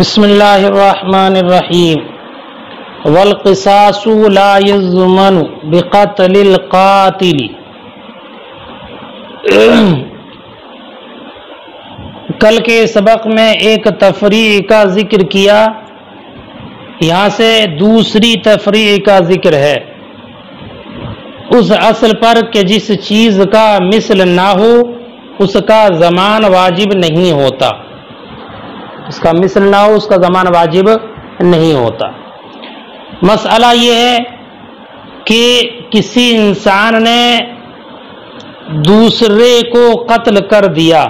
بسم اللہ الرحمن الرحیم والقصاص لا یضمن بقتل القاتل۔ کل کے سبق میں ایک تفریع کا ذکر کیا، یہاں سے دوسری تفریع کا ذکر ہے، اس اصل پر کہ جس چیز کا مثل نہ ہو اس کا ضمان واجب نہیں ہوتا، اس کا مثل نہ ہو اس کا ضمان واجب نہیں ہوتا۔ مسئلہ یہ ہے کہ کسی انسان نے دوسرے کو قتل کر دیا،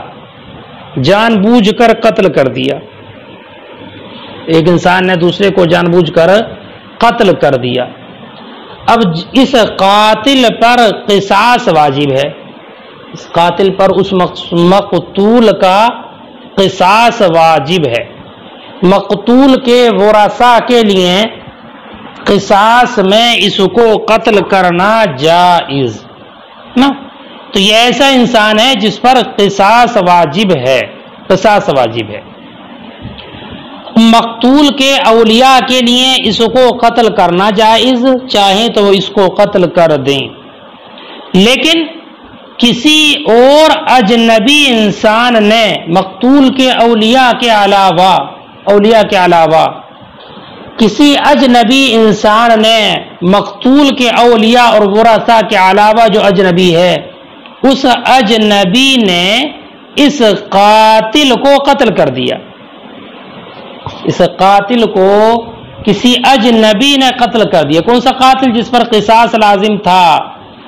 جان بوجھ کر قتل کر دیا، ایک انسان نے دوسرے کو جان بوجھ کر قتل کر دیا۔ اب اس قاتل پر قصاص واجب ہے، اس قاتل پر اس مقتول کا قصاص واجب ہے۔ مقتول کے ورثاء کے لیے قصاص میں اس کو قتل کرنا جائز نا، تو یہ ایسا انسان ہے جس پر قصاص واجب ہے، قصاص واجب ہے۔ مقتول کے اولیاء کے لیے اس کو قتل کرنا جائز، چاہیں تو وہ اس کو قتل کر دیں، لیکن کسی اور اجنبی انسان نے مقتول کے اولیاء کے علاوہ کسی اجنبی انسان نے مقتول کے اولیاء اور ورثاء کے علاوہ جو اجنبی ہے، اس اجنبی نے اس قاتل کو قتل کر دیا، اس قاتل کو کسی اجنبی نے قتل کر دیا۔ کون سا قاتل؟ جس پر قصاص لازم تھا،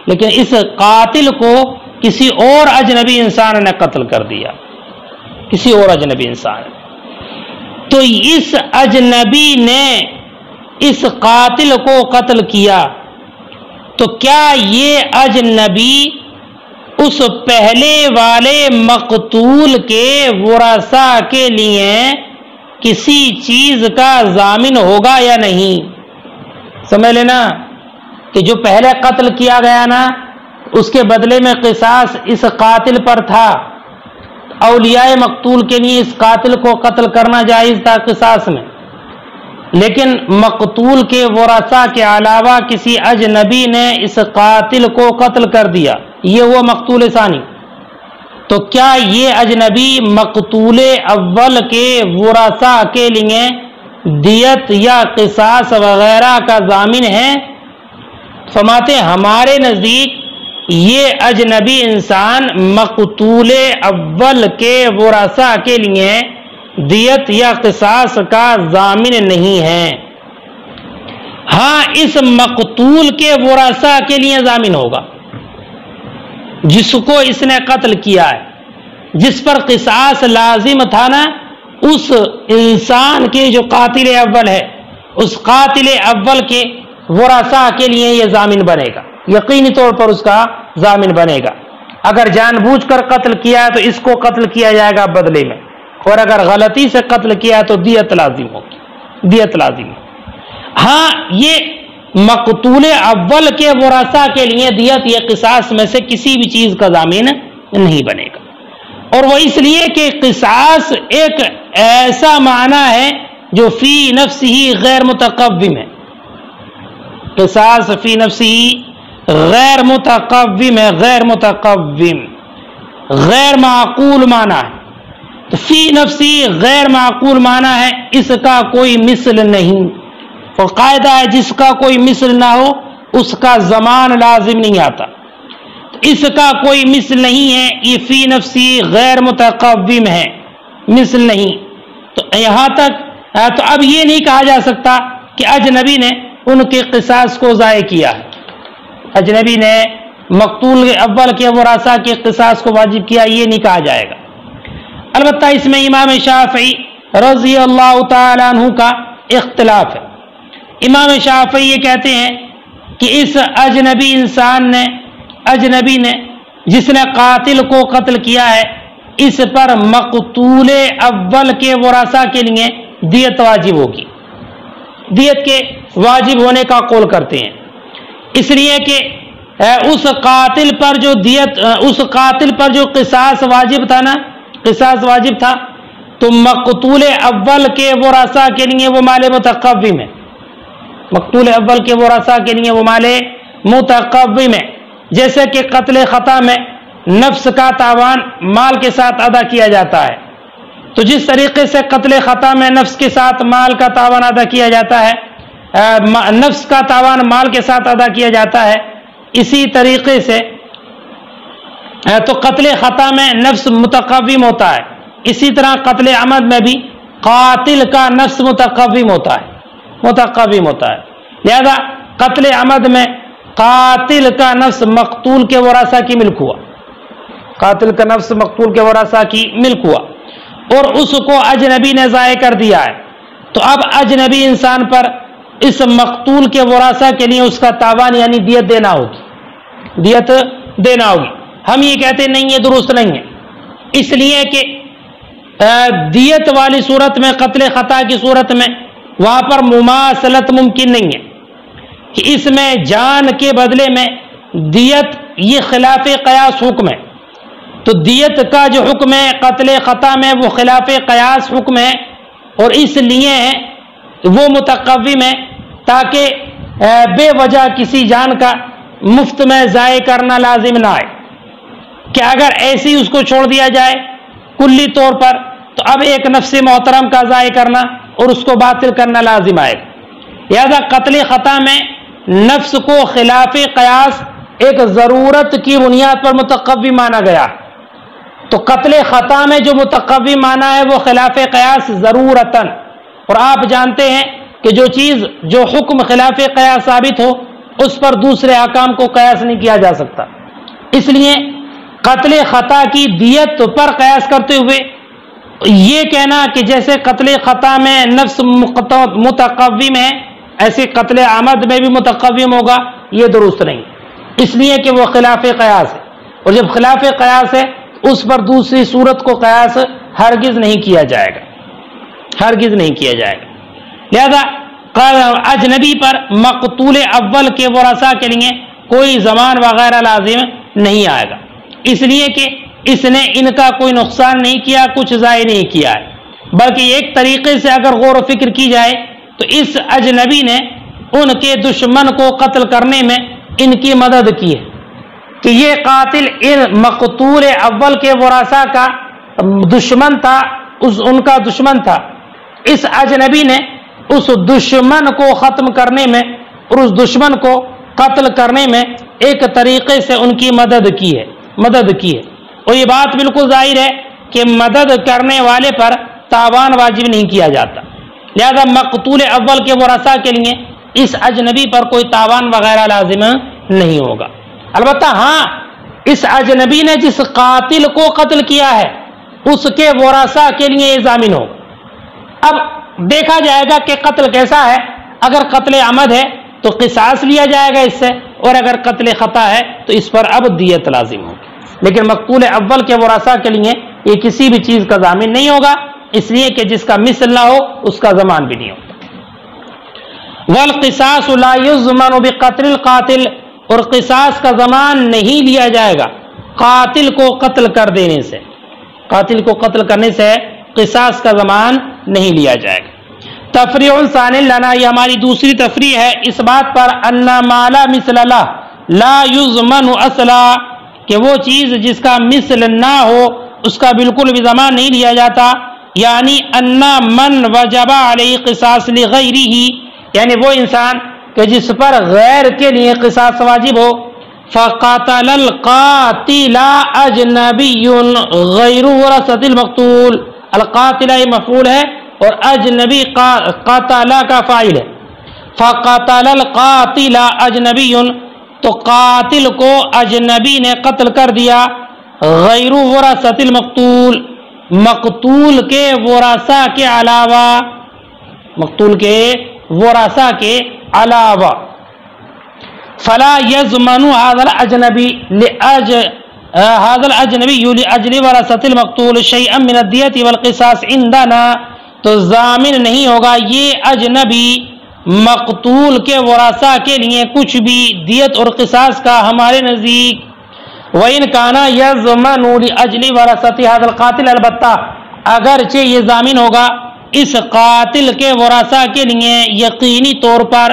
لیکن اس قاتل کو کسی اور اجنبی انسان نے قتل کر دیا، کسی اور اجنبی انسان۔ تو اس اجنبی نے اس قاتل کو قتل کیا، تو کیا یہ اجنبی اس پہلے والے مقتول کے ورثاء کے لیے کسی چیز کا ضامن ہوگا یا نہیں؟ سمجھ لینا کہ جو پہلے قتل کیا گیا نا، اس کے بدلے میں قصاص اس قاتل پر تھا، اولیاء مقتول کے لیے اس قاتل کو قتل کرنا جائز تھا قصاص میں، لیکن مقتول کے ورثاء کے علاوہ کسی اجنبی نے اس قاتل کو قتل کر دیا، یہ وہ مقتول ثانی۔ تو کیا یہ اجنبی مقتول اول کے ورثاء کے لیے دیت یا قصاص وغیرہ کا ضامن ہے؟ فرماتے ہمارے نزدیک یہ اجنبی انسان مقتول اول کے ورثاء کے لیے دیت یا قصاص کا ضامن نہیں ہے، ہاں اس مقتول کے ورثاء کے لیے ضامن ہوگا جس کو اس نے قتل کیا ہے، جس پر قصاص لازم تھا نا، اس انسان کے جو قاتل اول ہے، اس قاتل اول کے ورثاء کے لیے یہ ضامن بنے گا، یقینی طور پر اس کا ضامن بنے گا۔ اگر جان بوجھ کر قتل کیا ہے تو اس کو قتل کیا جائے گا بدلے میں، اور اگر غلطی سے قتل کیا ہے تو دیت لازم ہوگی، دیت لازم ہے۔ ہاں یہ مقتول اول کے ورثاء کے لیے دیت یا قصاص میں سے کسی بھی چیز کا ضامن نہیں بنے گا، اور وہ اس لیے کہ قصاص ایک ایسا معنی ہے جو فی نفسہ غیر متقوم ہے، قصاص فی نفسہ غیر متقوم ہے، غیر متقوم، غیر معقول معنی ہے، تو فی نفسی غیر معقول معنی ہے، اس کا کوئی مثل نہیں، اور قاعدہ ہے جس کا کوئی مثل نہ ہو اس کا ضمان لازم نہیں آتا، تو اس کا کوئی مثل نہیں ہے، یہ فی نفسی غیر متقوم ہے، مثل نہیں۔ تو یہاں تک تو اب یہ نہیں کہا جا سکتا کہ اجنبی نے ان کے قصاص کو ضائع کیا ہے، اجنبی نے مقتول اول کے ورثاء کے قصاص کو واجب کیا، یہ نہیں کہا جائے گا۔ البتہ اس میں امام شافعی رضی اللہ تعالیٰ عنہ کا اختلاف ہے۔ امام شافعی یہ کہتے ہیں کہ اس اجنبی نے جس نے قاتل کو قتل کیا ہے، اس پر مقتول اول کے ورثاء کے لیے دیت واجب ہوگی، دیت کے واجب ہونے کا قول کرتے ہیں، اس لیے کہ اس قاتل پر جو قصاص واجب تھا نا، قصاص واجب تھا، تو مقتول اول کے ورثاء کے لیے وہ مال متقوم ہے، مقتول اول کے ورثاء کے لیے وہ مال متقوم ہے، جیسے کہ قتل خطا میں نفس کا تاوان مال کے ساتھ ادا کیا جاتا ہے، تو جس طریقے سے قتل خطا میں نفس کے ساتھ مال کا تاوان ادا کیا جاتا ہے، نفس کا تاوان مال کے ساتھ ادا کیا جاتا ہے، اسی طریقے سے تو قتل خطا میں نفس متقوم ہوتا ہے، اسی طرح قتل عمد میں بھی قاتل کا نفس متقوم ہوتا ہے، لہذا قتل عمد میں قاتل کا نفس مقتول کے ورثاء کی ملک ہوا، قاتل کا نفس مقتول کے ورثاء کی ملک ہوا، اور اس کو اجنبی نے ضائع کر دیا ہے، تو اب اجنبی انسان پر اس مقتول کے ورثاء کے لیے اس کا تاوان یعنی دیت دینا ہوگی۔ ہم یہ کہتے نہیں، یہ درست نہیں ہے، اس لیے کہ دیت والی صورت میں، قتل خطا کی صورت میں وہاں پر مماثلت ممکن نہیں ہے کہ اس میں جان کے بدلے میں دیت، یہ خلاف قیاس حکم ہے، تو دیت کا جو حکم ہے قتل خطا میں وہ خلاف قیاس حکم ہے، اور اس لیے وہ متقوم ہے تاکہ بے وجہ کسی جان کا مفت میں ضائع کرنا لازم نہ آئے، کہ اگر ایسی اس کو چھوڑ دیا جائے کلی طور پر تو اب ایک نفس محترم کا ضائع کرنا اور اس کو باطل کرنا لازم آئے گا، لہذا قتل خطا میں نفس کو خلاف قیاس ایک ضرورت کی بنیاد پر متقوم مانا گیا، تو قتل خطا میں جو متقوم مانا ہے وہ خلاف قیاس ضرورتاً، اور آپ جانتے ہیں کہ جو حکم خلاف قیاس ثابت ہو اس پر دوسرے احکام کو قیاس نہیں کیا جا سکتا، اس لیے قتل خطا کی دیت پر قیاس کرتے ہوئے یہ کہنا کہ جیسے قتل خطا میں نفس متقوم ہے ایسے قتل عمد میں بھی متقوم ہوگا، یہ درست نہیں، اس لیے کہ وہ خلاف قیاس ہے، اور جب خلاف قیاس ہے اس پر دوسری صورت کو قیاس ہرگز نہیں کیا جائے گا، لہذا اجنبی پر مقتول اول کے ورثاء کے لیے کوئی ضمان وغیرہ لازم نہیں آئے گا، اس لیے کہ اس نے ان کا کوئی نقصان نہیں کیا، کچھ ضائع نہیں کیا ہے، بلکہ ایک طریقے سے اگر غور و فکر کی جائے تو اس اجنبی نے ان کے دشمن کو قتل کرنے میں ان کی مدد کی ہے، کہ یہ قاتل ان مقتول اول کے ورثاء کا دشمن تھا، ان کا دشمن تھا، اس اجنبی نے اس دشمن کو ختم کرنے میں اور اس دشمن کو قتل کرنے میں ایک طریقے سے ان کی مدد کی ہے، اور یہ بات بالکل ظاہر ہے کہ مدد کرنے والے پر تاوان واجب نہیں کیا جاتا، لہذا مقتول اول کے ورثاء کے لیے اس اجنبی پر کوئی تاوان وغیرہ لازم نہیں ہوگا، البتہ ہاں اس اجنبی نے جس قاتل کو قتل کیا ہے اس کے ورثاء کے لیے یہ ضامن ہوگا۔ اب دیکھا جائے گا کہ قتل کیسا ہے، اگر قتل عمد ہے تو قصاص لیا جائے گا اس سے، اور اگر قتل خطا ہے تو اس پر اب دیت لازم ہوگی، لیکن مقتول اول کے ورثاء کے لیے یہ کسی بھی چیز کا ضامن نہیں ہوگا، اس لیے کہ جس کا مثل نہ ہو اس کا ضمان بھی نہیں ہوگا۔ والقصاص لا یضمن بقتل القاتل، اور قصاص کا ضمان نہیں لیا جائے گا قاتل کو قتل کر دینے سے، قاتل کو قتل کرنے سے قصاص کا ضمان نہیں لیا جائے گا۔ تفریع ثانی لنا، یہ ہماری دوسری تفریع ہے اس بات پر، ان ما لا مثل له لا یضمن اصلا، کہ وہ چیز جس کا مثل نہ ہو اس کا بالکل بھی ضمان نہیں لیا جاتا، یعنی ان من وجب علیہ قصاص لغیرہ، یعنی وہ انسان کہ جس پر غیر کے لیے قصاص واجب ہو، فقاتل القاتل اجنبی غیر ورثۃ المقتول، القاتل مفعول ہے اور اجنبی قاتل کا فاعل ہے، فقاتل القاتل اجنبی، تو قاتل کو اجنبی نے قتل کر دیا، غیر ورثۃ المقتول، مقتول کے ورثاء کے علاوہ، مقتول کے ورثاء کے علاوہ، فلا یضمن هذا الاجنبی لاجل ورثۃ المقتول شیئا من الدیۃ والقصاص عندنا، تو ضامن نہیں ہوگا یہ اجنبی مقتول کے ورثاء کے لیے کچھ بھی دیت اور قصاص کا ہمارے نزدیک۔ وَإِنْ كَانَ يَضْمَنُ لِأَجْلِ وَرَثَةِ هَذَا الْقَاتِلِ، البتہ اگرچہ یہ ضامن ہوگا اس قاتل کے ورثاء کے لیے یقینی طور پر،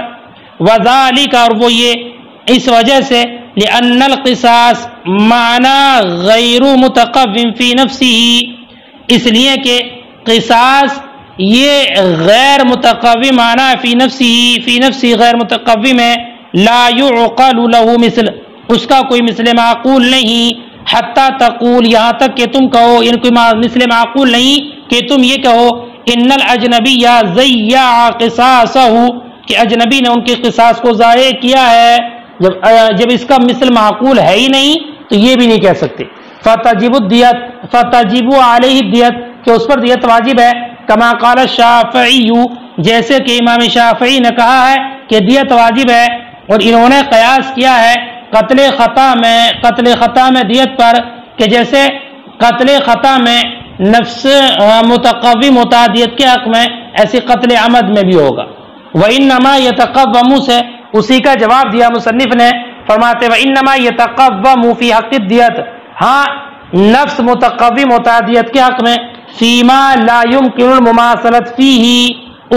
وذالک اور وہ یہ اس وجہ سے لأن القصاص معنی غیر متقوم فی نفسه، اس لیے کہ قصاص یہ غیر متقوم معنی فی نفسی غیر متقوم ہے، لا يعقل له مثل، اس کا کوئی مثل معقول نہیں، حتی تقول یہاں تک کہ تم کہو، ان کوئی مثل معقول نہیں کہ تم یہ کہو ان الاجنبی ضیع قصاصہ، کہ اجنبی نے ان کے قصاص کو ضائع کیا ہے، جب اس کا مثل معقول ہے ہی نہیں تو یہ بھی نہیں کہہ سکتے۔ فتجب علیہ الدیت، کہ اس پر دیت واجب ہے، کما قال الشافعی، جیسے کہ امام شافعی نے کہا ہے کہ دیت واجب ہے، اور انہوں نے قیاس کیا ہے قتل خطا میں دیت پر، کہ جیسے قتل خطا میں نفس متقوم ہوتا دیت کے حق میں، ایسے قتل عمد میں بھی ہوگا۔ وَإِنَّمَا يَتَقَوَّمُ سے اسی کا جواب دیا مصنف نے، فرماتے وَإِنَّمَا يَتَقَوَّمُ فِي حَقِّ الدِّيَةِ، ہاں نفس متقوم ہوتا ہے دیت کے حق میں، فِيمَا لَا يُمْكِنُ الْمُمَاثَلَةُ فِيهِ،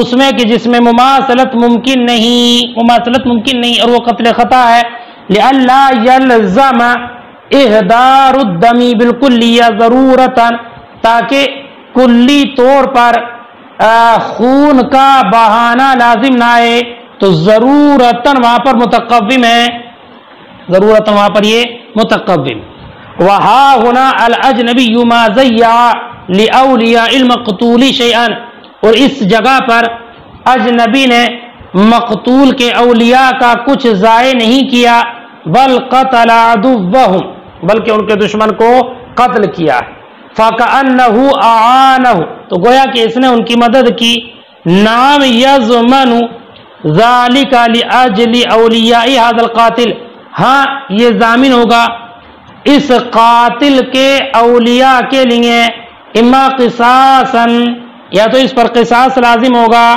اس میں کہ جس میں مماثلت ممکن نہیں، اور وہ قتل خطا ہے، لئلا يلزم احضار الدم بالکلیہ ضرورتاً، تاکہ کلی طور پر خون کا بہانہ لازم نہ آئے، تو ضرورتاً وہاں پر متقوم ہے، ضرورتاً وہاں پر یہ متقوم۔ وہا ہونا الاجنبی ما ضیع لاولیاء المقتول شیئا، اور اس جگہ پر اجنبی نے مقتول کے اولیاء کا کچھ ضائع نہیں کیا، بل قتل عدوهم، بلکہ ان کے دشمن کو قتل کیا، فَكَأَنَّهُ أَعَانَهُ، تو گویا کہ اس نے ان کی مدد کی، نام یضمن ذالک لأجل اولیاء هذا القاتل، ہاں یہ ضامن ہوگا اس قاتل کے اولیاء کے لیے، اما قصاصا، یا تو اس پر قصاص لازم ہوگا،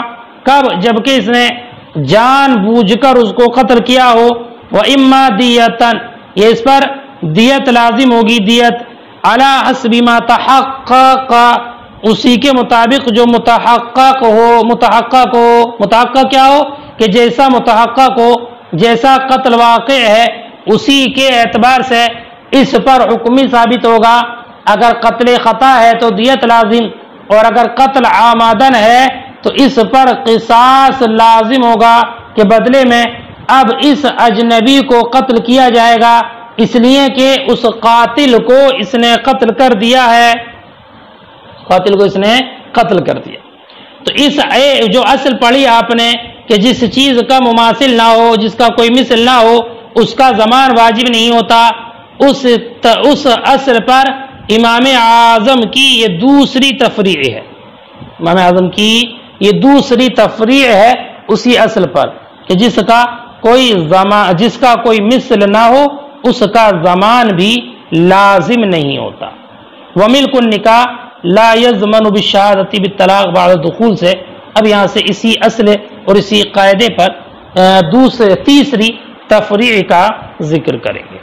کب؟ جبکہ اس نے جان بوجھ کر اس کو قتل کیا ہو، وَإِمَّا دِيَةً، یہ اس پر دیت لازم ہوگی، دیت علی حسب ما تحقق، اسی کے مطابق جو متحقق کیا ہو کہ جیسا متحقق ہو، جیسا قتل واقع ہے اسی کے اعتبار سے اس پر حکمی ثابت ہوگا۔ اگر قتل خطا ہے تو دیت لازم، اور اگر قتل عامدن ہے تو اس پر قصاص لازم ہوگا، کہ بدلے میں اب اس اجنبی کو قتل کیا جائے گا، اس لیے کہ اس قاتل کو اس نے قتل کر دیا ہے، قاتل کو اس نے قتل کر دیا۔ تو اس جو اصل پڑھی آپ نے کہ جس چیز کا مماثل نہ ہو، جس کا کوئی مثل نہ ہو، اس کا زمان واجب نہیں ہوتا، اس اصل پر امام اعظم کی یہ دوسری تفریع ہے، امام اعظم کی یہ دوسری تفریع ہے اسی اصل پر، کہ جس کا کوئی مثل نہ ہو اس کا زمان بھی لازم نہیں ہوتا۔ وملک النکاح لا یضمن بالشہادۃ بالطلاق بعد الدخول سے اب یہاں سے اسی اصل اور اسی قاعدے پر تیسری تفریع کا ذکر کریں گے۔